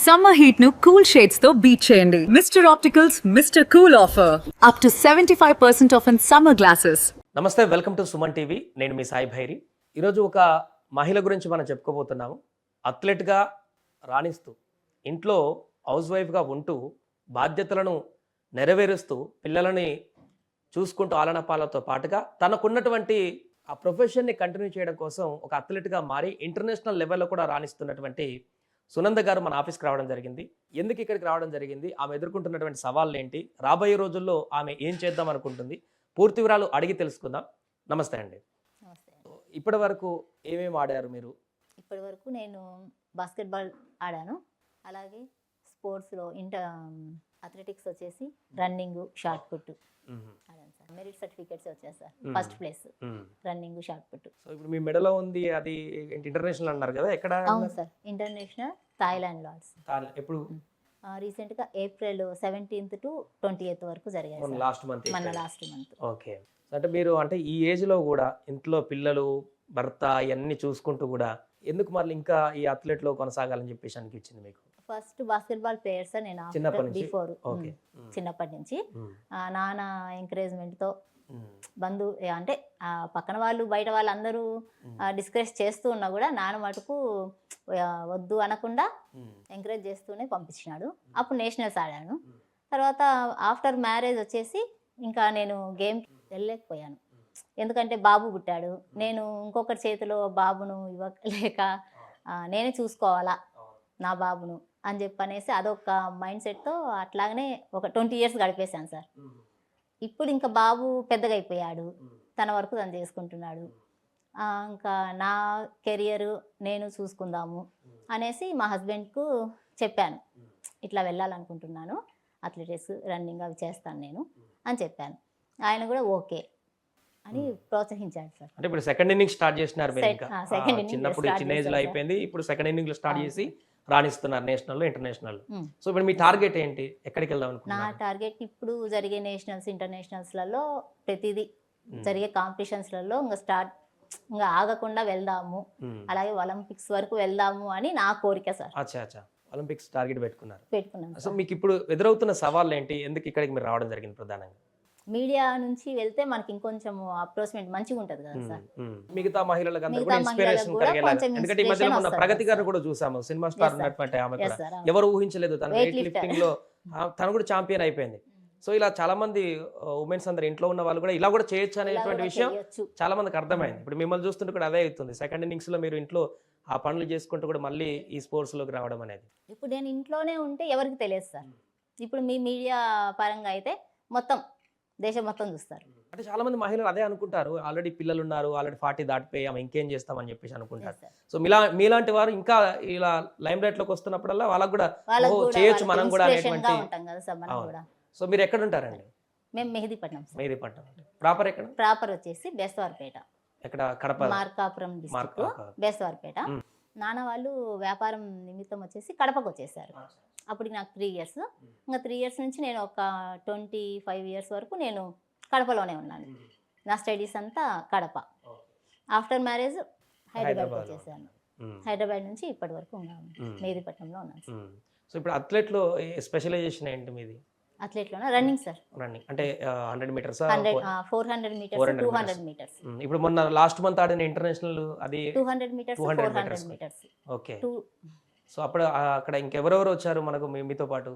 Summer heat ను cool shades తో beat చేయండి. Mister opticals mister cool offer up to 75% of in summer glasses. నమస్తే, welcome to Suman TV. నేను మీ సాయి భైరి. ఈరోజు ఒక మహిళ గురించి మనం చెప్పుకోబోతున్నాము. అథ్లెట్గా రాణిస్తూ ఇంట్లో హౌస్ వైఫ్గా ఉంటూ బాధ్యతలను నెరవేరుస్తూ పిల్లలని చూసుకుంటూ ఆలనపాలతో పాటుగా తనకున్నటువంటి ఆ ప్రొఫెషన్ని కంటిన్యూ చేయడం కోసం ఒక అథ్లెట్గా మారి ఇంటర్నేషనల్ లెవెల్లో కూడా రాణిస్తున్నటువంటి సునంద గారు మన ఆఫీస్కి రావడం జరిగింది. ఎందుకు ఇక్కడికి రావడం జరిగింది, ఆమె ఎదుర్కొంటున్నటువంటి సవాళ్ళు ఏంటి, రాబోయే రోజుల్లో ఆమె ఏం చేద్దాం అనుకుంటుంది, పూర్తి వివరాలు అడిగి తెలుసుకుందాం. నమస్తే అండి. నమస్తే. ఇప్పటి వరకు ఏమేమి ఆడారు మీరు? ఇప్పటి వరకు నేను బాస్కెట్బాల్ ఆడాను, అలాగే స్పోర్ట్స్లో అథ్లెటిక్స్ వచ్చేసి రన్నింగ్, షార్ట్ పుట్ ఆడాను సార్. మెరిట్ సర్టిఫికేట్స్ వచ్చాయి sir. First place running, shot put. So ఇప్పుడు మీ మెడలో ఉంది అది ఇంటర్నేషనల్ అన్నారు కదా, ఎక్కడ? అవును సార్, ఇంటర్నేషనల్ థాయిలాండ్లో ఆడాను. ఎప్పుడు? రీసెంట్గా April 17th to 28th వరకు జరిగాయి సార్. Last month. మన లాస్ట్ మంత్. ఓకే. అంటే మీరు అంటే ఈ ఏజ్లో కూడా ఇంట్లో పిల్లలు, భర్త ఇవన్నీ చూసుకుంటూ కూడా ఎందుకు మళ్ళీ ఇంకా ఈ అథ్లెట్లో కొనసాగాలని చెప్పేసి అనిపించింది మీకు? ఫస్ట్ బాస్కెట్బాల్ ప్లేయర్ సార్ నేను. బిఫోర్ చిన్నప్పటి నుంచి నాన్న ఎంకరేజ్మెంట్తో అంటే పక్కన వాళ్ళు బయట వాళ్ళందరూ డిస్కస్ చేస్తూ ఉన్నా కూడా నాన్న మటుకు వద్దు అనకుండా ఎంకరేజ్ చేస్తూనే పంపించినాడు. అప్పుడు నేషనల్స్ ఆడాను. తర్వాత ఆఫ్టర్ మ్యారేజ్ వచ్చేసి ఇంకా నేను గేమ్ వెళ్ళలేకపోయాను. ఎందుకంటే బాబు పుట్టాడు, నేను ఇంకొకరి చేతిలో బాబును ఇవ్వలేక నేనే చూసుకోవాలా నా బాబును అని చెప్పనేసి అదొక మైండ్ సెట్తో అట్లాగనే ఒక 20 years గడిపేశాను సార్. ఇప్పుడు ఇంకా బాబు పెద్దగా అయిపోయాడు, తన వరకు తను చేసుకుంటున్నాడు. ఇంకా నా కెరియర్ నేను చూసుకుందాము అనేసి మా హస్బెండ్కు చెప్పాను, ఇట్లా వెళ్ళాలనుకుంటున్నాను, అథ్లెటిక్స్ రన్నింగ్ అవి చేస్తాను నేను అని చెప్పాను. ఆయన కూడా ఓకే అని ప్రోత్సహించాడు సార్. అంటే ఇప్పుడు సెకండ్ ఇన్నింగ్ స్టార్ట్ చేసినారు మీరు? చిన్నప్పుడు చిన్న ఏజ్ లో అయిపోయింది, ఇప్పుడు సెకండ్ ఇన్నింగ్ లో స్టార్ట్ చేసి రాణిస్తున్నారు నేషనల్, ఇంటర్నేషనల్. సో ఇప్పుడు మీ టార్గెట్ ఏంటి, ఎక్కడికి వెళ్దాం అనుకుంటున్నారు? నా టార్గెట్ ఇప్పుడు జరిగే నేషనల్స్, ఇంటర్నేషనల్స్లలో ప్రతిదీ జరిగే కాంపిటీషన్స్లలో ఇంకా ఆగకుండా వెళ్దాము, అలాగే ఒలింపిక్స్ వరకు వెళ్దాము అని నా కోరిక సార్. అచ్చా, ఒలింపిక్స్ టార్గెట్ పెట్టుకున్నాను. So sir. మీకు ఇప్పుడు ఎదురవుతున్న సవాళ్ళు ఏంటి, ఎందుకు ఇక్కడికి మీరు రావడం జరిగింది? ప్రధానంగా మీడియా నుంచి వెళ్తే మనకి ఇంకొంచెం అప్రోచ్మెంట్ మంచిగా ఉంటది కదా సార్. మిగతా మహిళలకు ఇన్స్పిరేషన్ కలిగేలా. ఎందుకంటే ఈ మధ్యలో ఉన్న ప్రగతి గారిని కూడా చూసాము, సినిమా స్టార్ ఉన్నటువంటి ఆమె కూడా ఎవరు ఊహించలేదు, తన వెయిట్ లిఫ్టింగ్ లో తను కూడా ఛాంపియన్ అయిపోయింది. సో ఇలా చాలా మంది ఉమెన్స్ అందరు ఇంట్లో ఉన్న వాళ్ళు కూడా ఇలా కూడా చేయొచ్చు అనేటువంటి విషయం చాలా మందికి అర్థమైంది. ఇప్పుడు మిమ్మల్ని చూస్తుంటే కూడా అదే అవుతుంది. సెకండ్ ఇన్నింగ్స్ లో మీరు ఇంట్లో ఆ పనులు చేసుకుంటూ కూడా మళ్ళీ ఈ స్పోర్ట్స్ లోకి రావడం అనేది. ఇప్పుడు నేను ఇంట్లోనే ఉంటే ఎవరికి తెలియదు సార్. ఇప్పుడు మీ మీడియా పరంగా అయితే మొత్తం దేశం మొత్తం చూస్తారు. అంటే చాలా మంది మహిళలు అదే అనుకుంటారు, ఆల్రెడీ పిల్లలు ఉన్నారు, ఆల్రెడీ 40 దాటిపోయాము, ఇంకేం చేస్తామని చెప్పేసి అనుకుంటారు. సో మీలాంటి వారు ఇంకా ఇలా లైమ్ లైట్ లోకి వస్తున్నప్పుడల్లా వాళ్ళకు కూడా చేయొచ్చు మనం కూడా అనేటువంటి. సో మీరు ఎక్కడ ఉంటారండి? మేము మెహదీపట్నం. మెహదీపట్నం ప్రాపర్ ఎక్కడ? ప్రాపర్ వచ్చేసి బేస్తవారిపేట. ఎక్కడ? కడప మార్కాపురం డిస్ట్రిక్ట్, బేస్తవారిపేట. నాన్న వాళ్ళు వ్యాపారం నిమిత్తం వచ్చేసి కడపకు వచ్చేసారు. అప్పుడు నాకు 3 years. ఇంకా 3 years నుంచి నేను ఒక 25 years వరకు నేను కడపలోనే ఉన్నాను. నా స్టడీస్ అంతా కడప. ఆఫ్టర్ మ్యారేజ్ హైదరాబాద్ వచ్చేసాను. హైదరాబాద్ నుంచి ఇప్పటి వరకు ఉన్నాను, మెహదీపట్నంలో ఉన్నాను. సో ఇప్పుడు అథ్లెట్లో స్పెషలైజేషన్ ఏంటి మీది? అథ్లెట్లోనా? Running sir. రన్నింగ్ అంటే 100 meters, 400 meters, 200 meters. ఇప్పుడు మొన్న లాస్ట్ మంత్ ఆడిన ఇంటర్నేషనల్ అది 200 meters, 400 meters. ఓకే. సో అప్పుడు అక్కడ ఇంకెవరెవరు వచ్చారు మనకు మీతో పాటు?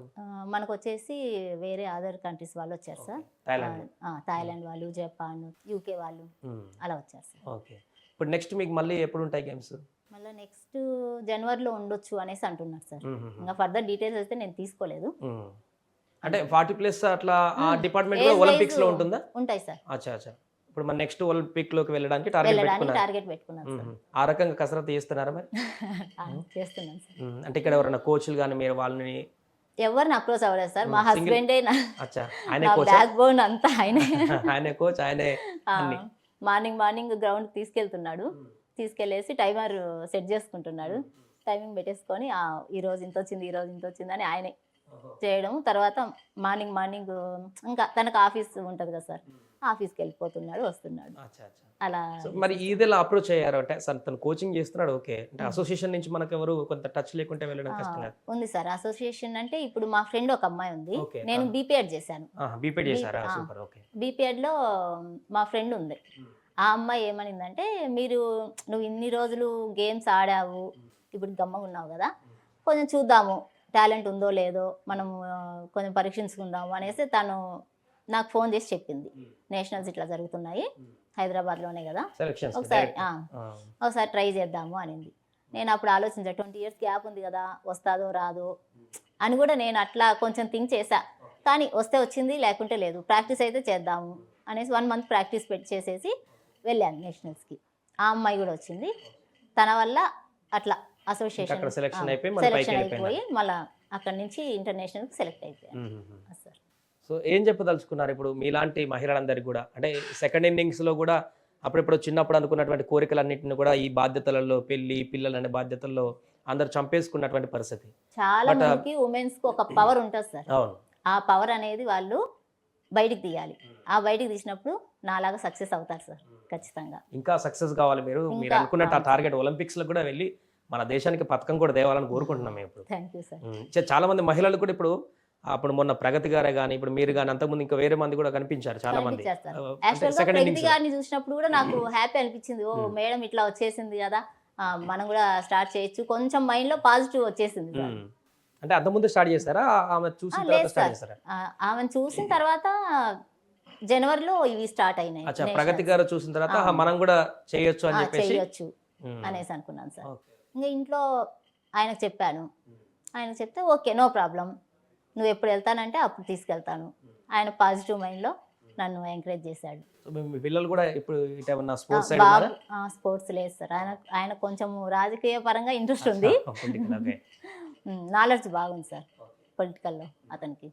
మనకు వచ్చేసి వేరే అదర్ కంట్రీస్ వాళ్ళు వచ్చారు సార్. థాయిలాండ్ వాళ్ళు, జపాన్, UK వాళ్ళు అలా వచ్చారు సార్. ఓకే. ఇప్పుడు నెక్స్ట్ మీకు మళ్ళీ ఎప్పుడు ఉంటాయి గేమ్స్? మళ్ళీ నెక్స్ట్ జనవరిలో ఉండొచ్చు అనేసి అంటున్నారు సార్. ఇంకా ఫర్దర్ డీటెయిల్స్ అయితే నేను తీసుకోలేదు. అంటే 40+ అట్లా ఆ డిపార్ట్మెంట్ లో ఒలింపిక్స్ లో ఉంటుందా? ఉంటాయి సార్. అచ్చా. ఇప్పుడు మన నెక్స్ట్ ఒలింపిక్ లోకి వెళ్ళడానికి టార్గెట్ పెట్టుకున్నారు. ఆ రకంగా కసరత్తు చేస్తున్నారా మరి? చేస్తున్నాను సార్. అంటే ఇక్కడ ఎవరైనా కోచ్లు కానీ మీరు వాళ్ళని ఎవరిని అప్రోచ్ అవ్వలేదు సార్. మా హస్బెండే బ్యాక్ బోన్ అంతా ఆయనే కోచ్, ఆయనే మార్నింగ్ గ్రౌండ్ తీసుకెళ్తున్నాడు. తీసుకెళ్లేసి టైమర్ సెట్ చేసుకుంటున్నాడు. టైమింగ్ పెట్టేసుకొని ఈ రోజు ఇంత వచ్చింది, ఈ రోజు ఇంత వచ్చింది అని ఆయనే చేయడం. తర్వాత మార్నింగ్ ఇంకా తనకు ఆఫీస్ ఉంటుంది కదా సార్, ఆఫీస్కి వెళ్ళిపోతున్నాడు, వస్తున్నాడు. అచ్చా అచ్చా. అలా సో మరి ఇదిలా అప్రోచ్ అయ్యారు అంటే సార్ తను కోచింగ్ చేస్తున్నాడు ఓకే, అంటే అసోసియేషన్ నుంచి మనకు ఎవరు కొంత టచ్ లేకుంటే వెళ్ళడం కష్టం కదా. ఉంది సార్ అసోసియేషన్. అంటే ఇప్పుడు మా ఫ్రెండ్ ఒక అమ్మాయి ఉంది, ఓకే. నేను బీపీఎడ్ చేశాను. బీపీడ్ చేశారా, సూపర్. ఓకే. బీపీఎడ్లో మా ఫ్రెండ్ ఉంది. ఆ అమ్మాయి ఏమనిందంటే, నువ్వు ఇన్ని రోజులు గేమ్స్ ఆడావు, ఇప్పుడు గమ్మగా ఉన్నావు కదా, కొంచెం చూద్దాము టాలెంట్ ఉందో లేదో, మనం కొంచెం పరీక్షించుకుందాము అనేసి తను నాకు ఫోన్ చేసి చెప్పింది. నేషనల్స్ ఇట్లా జరుగుతున్నాయి హైదరాబాద్లోనే కదా, సెలక్షన్స్ ఒకసారి ట్రై చేద్దాము అనింది. నేను అప్పుడు ఆలోచించా, 20 years గ్యాప్ ఉంది కదా, వస్తుందో రాదో అని కూడా నేను అట్లా కొంచెం థింక్ చేశా. కానీ వస్తే వచ్చింది, లేకుంటే లేదు, ప్రాక్టీస్ అయితే చేద్దాము అనేసి 1 month ప్రాక్టీస్ చేసేసి వెళ్ళాను నేషనల్స్కి. ఆ అమ్మాయి కూడా వచ్చింది. తన వల్ల అట్లా అసోసియేషన్ సెలక్షన్ అయిపోయి మళ్ళీ అక్కడి నుంచి ఇంటర్నేషనల్కి సెలెక్ట్ అయిపోయాను సార్. సో ఏం చెప్పదలుచుకున్నారు ఇప్పుడు మీలాంటి మహిళలందరికీ కూడా, అంటే సెకండ్ ఇన్నింగ్స్లో కూడా అప్పుడెప్పుడు చిన్నప్పుడు అనుకున్నటువంటి కోరికలన్నింటిని కూడా ఈ బాధ్యతలలో, పెళ్లి పిల్లలు అనే బాధ్యతల్లో అందరు చంపేసుకున్నటువంటి పరిస్థితి. చాలా మందికి ఉమెన్స్కి ఒక పవర్ ఉంటుంది సార్. అవును. ఆ పవర్ అనేది వాళ్ళు బయటికి తీయాలి. ఆ బయటికి తీసినప్పుడు నాలాగా సక్సెస్ అవుతారు సార్ ఖచ్చితంగా. ఇంకా సక్సెస్ కావాలి మీరు అనుకున్నట్టు ఆ టార్గెట్ ఒలింపిక్స్లో కూడా వెళ్ళి మన దేశానికి పథకం కూడా తేవాలని కోరుకుంటున్నాం మేము ఇప్పుడు. Thank you sir. చాలా మంది మహిళలు కూడా ఇప్పుడు అప్పుడు మొన్న ప్రగతి గారే కానీ ఇప్పుడు మీరు కానీ అంతకుముందు ఇంకా వేరే మంది కూడా కనిపించారు చాలా మంది. ప్రగతి గారిని చూసినప్పుడు కూడా నాకు హ్యాపీ అనిపించింది. ఓ మేడం ఇట్లా వచ్చేసింది కదా, మనం కూడా స్టార్ట్ చేయొచ్చు, కొంచెం మైండ్ లో పాజిటివ్ వచ్చేసింది. అంటే అంతకుముందు స్టార్ట్ చేస్తారా, ఆమె చూసిన తర్వాత స్టార్ట్ చేస్తారా? ఆమెను చూసిన తర్వాత జనవరిలో ఇవి స్టార్ట్ అయినాయి. ప్రగతి గారు చూసిన తర్వాత మనం కూడా చేయొచ్చు అని చెప్పేసి చేయొచ్చు అనేసి అనుకున్నాను సార్. ఇంకా ఇంట్లో ఆయనకు చెప్పాను. ఆయనకు చెప్తే ఓకే నో ప్రాబ్లం, నువ్వు ఎప్పుడు వెళ్తానంటే అప్పుడు తీసుకెళ్తాను. ఆయన పాజిటివ్ మైండ్లో నన్ను ఎంకరేజ్ చేశాడు. పిల్లలు కూడా ఇప్పుడు స్పోర్ట్స్ లేదు సార్. ఆయన కొంచెం రాజకీయ పరంగా ఇంట్రెస్ట్ ఉంది, నాలెడ్జ్ బాగుంది సార్ పొలిటికల్లో అతనికి.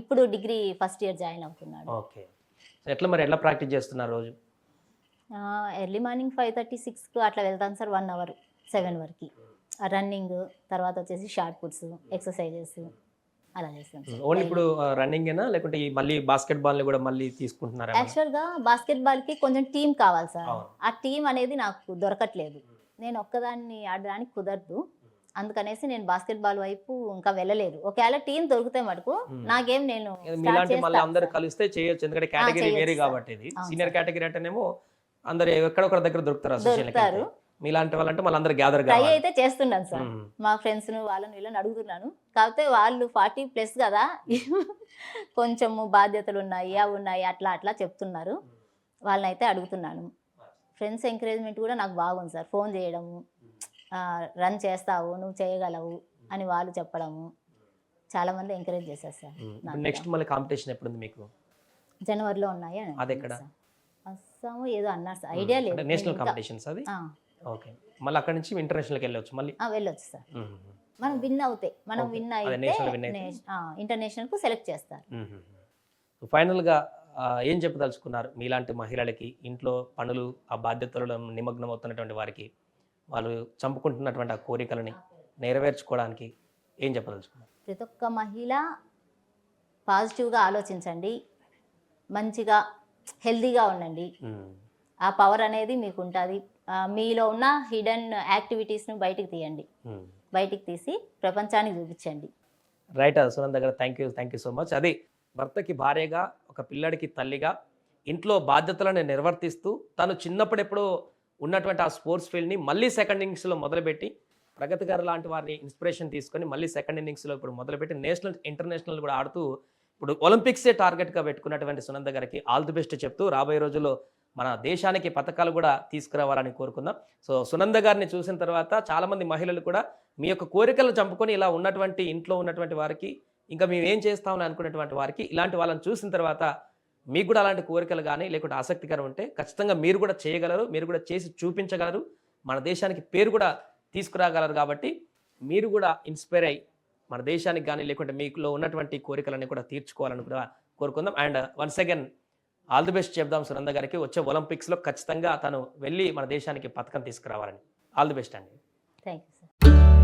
ఇప్పుడు డిగ్రీ ఫస్ట్ ఇయర్ జాయిన్ అవుతున్నాడు. ఎట్లా ప్రాక్టీస్ చేస్తున్నారు రోజు? ఎర్లీ మార్నింగ్ 5:30-6 అట్లా వెళ్తాను సార్. 1 hour 7 వరకు రన్నింగ్, తర్వాత వచ్చేసి షార్ట్ పుట్స్, ఎక్సర్సైజెస్ అలా చేస్తాను. ఓన్లీ ఇప్పుడు రన్నింగ్ ఏనా లేకుంటే మళ్ళీ బాస్కెట్ బాల్ కూడా మళ్ళీ తీసుకుంటున్నారా? యాక్చువల్గా బాస్కెట్ బాల్ కి కొంచెం టీం కావాలి సార్. ఆ టీం అనేది నాకు దొరకట్లేదు. నేను ఒక్కదాన్ని ఆడడానికి కుదరదు. అందుకనేసి నేను బాస్కెట్ బాల్ వైపు ఇంకా వెళ్ళలేదు. ఒకవేళ టీం దొరికితే మటుకు నాకేం నేను అందరూ కలిస్తే చేయొచ్చు, ఎందుకంటే కేటగిరీ వేరే కాబట్టి. ఇది సీనియర్ కేటగిరీ అంటేనేమో అందరు ఎక్కడొకరి దగ్గర దొరుకుతారు. మీలాంటి వాళ్ళంటే మళ్ళీ అందరు గ్యాదర్ ట్రై అయితే చేస్తున్నాను సార్. మా ఫ్రెండ్స్ వాళ్ళని వీళ్ళని అడుగుతున్నాను. కాకపోతే వాళ్ళు 40+ కదా, కొంచెము బాధ్యతలు ఉన్నాయి, అవి ఉన్నాయి, అట్లా అట్లా చెప్తున్నారు. వాళ్ళని అయితే అడుగుతున్నాను. ఫ్రెండ్స్ ఎంకరేజ్మెంట్ కూడా నాకు బాగుంది సార్. ఫోన్ చేయడము, రన్ చేస్తావు, నువ్వు చేయగలవు అని వాళ్ళు చెప్పడము, చాలా మంది ఎంకరేజ్ చేశారు సార్. నెక్స్ట్ మళ్ళీ కాంపిటీషన్ ఎప్పుడు ఉంది మీకు? జనవరిలో ఉన్నాయి. అది ఎక్కడ? అస్సాము ఏదో అన్నారు సార్, ఐడియా లేదు. నేషనల్ కాంపిటీషన్స్ అది. ఓకే. మళ్ళీ అక్కడ నుంచి ఇంటర్నేషనల్కి వెళ్ళొచ్చు మళ్ళీ? వెళ్ళొచ్చు సార్. మనం విన్ అయితే ఇంటర్నేషనల్కు సెలెక్ట్ చేస్తారు. ఫైనల్గా ఏం చెప్పదలుచుకున్నారు మీలాంటి మహిళలకి, ఇంట్లో పనులు ఆ బాధ్యతలలో నిమగ్నం అవుతున్నటువంటి వారికి, వాళ్ళు చంపుకుంటున్నటువంటి ఆ కోరికలని నెరవేర్చుకోవడానికి ఏం చెప్పదలుచుకున్నారు? ప్రతి ఒక్క మహిళ పాజిటివ్గా ఆలోచించండి, మంచిగా హెల్దీగా ఉండండి. ఆ పవర్ అనేది మీకు ఉంటుంది. మీలో ఉన్న హిడెన్ యాక్టివిటీస్ను బయటికి తీయండి, బయటికి తీసి ప్రపంచానికి చూపించండి. రైట్ సునంద గారు, థ్యాంక్ యూ సో మచ్. అది భర్తకి భార్యగా, ఒక పిల్లడికి తల్లిగా, ఇంట్లో బాధ్యతలను నిర్వర్తిస్తూ తను చిన్నప్పుడెప్పుడో ఉన్నటువంటి ఆ స్పోర్ట్స్ ఫీల్డ్ని మళ్ళీ సెకండ్ ఇన్నింగ్స్లో మొదలుపెట్టి, ప్రగతి గారు లాంటి వారిని ఇన్స్పిరేషన్ తీసుకొని మళ్ళీ సెకండ్ ఇన్నింగ్స్లో ఇప్పుడు మొదలుపెట్టి నేషనల్ ఇంటర్నేషనల్ కూడా ఆడుతూ ఇప్పుడు ఒలింపిక్సే టార్గెట్గా పెట్టుకున్నటువంటి సునంద గారికి ఆల్ ది బెస్ట్ చెప్తూ రాబోయే రోజుల్లో మన దేశానికి పథకాలు కూడా తీసుకురావాలని కోరుకుందాం. సో సునంద గారిని చూసిన తర్వాత చాలామంది మహిళలు కూడా మీ యొక్క కోరికలను చంపుకొని ఇలా ఉన్నటువంటి ఇంట్లో ఉన్నటువంటి వారికి, ఇంకా మేము ఏం చేస్తామని అనుకునేటువంటి వారికి, ఇలాంటి వాళ్ళని చూసిన తర్వాత మీకు కూడా అలాంటి కోరికలు కానీ లేకుంటే ఆసక్తికరం ఉంటే ఖచ్చితంగా మీరు కూడా చేయగలరు, మీరు కూడా చేసి చూపించగలరు, మన దేశానికి పేరు కూడా తీసుకురాగలరు. కాబట్టి మీరు కూడా ఇన్స్పైర్ అయ్యి మన దేశానికి కానీ లేకుంటే మీకులో ఉన్నటువంటి కోరికలన్నీ కూడా తీర్చుకోవాలని కూడా కోరుకుందాం. And once again all the best చెప్దాం సునంద గారికి. వచ్చే ఒలింపిక్స్లో ఖచ్చితంగా తను వెళ్ళి మన దేశానికి పథకం తీసుకురావాలని. ఆల్ ది బెస్ట్ అండి. Thank you sir.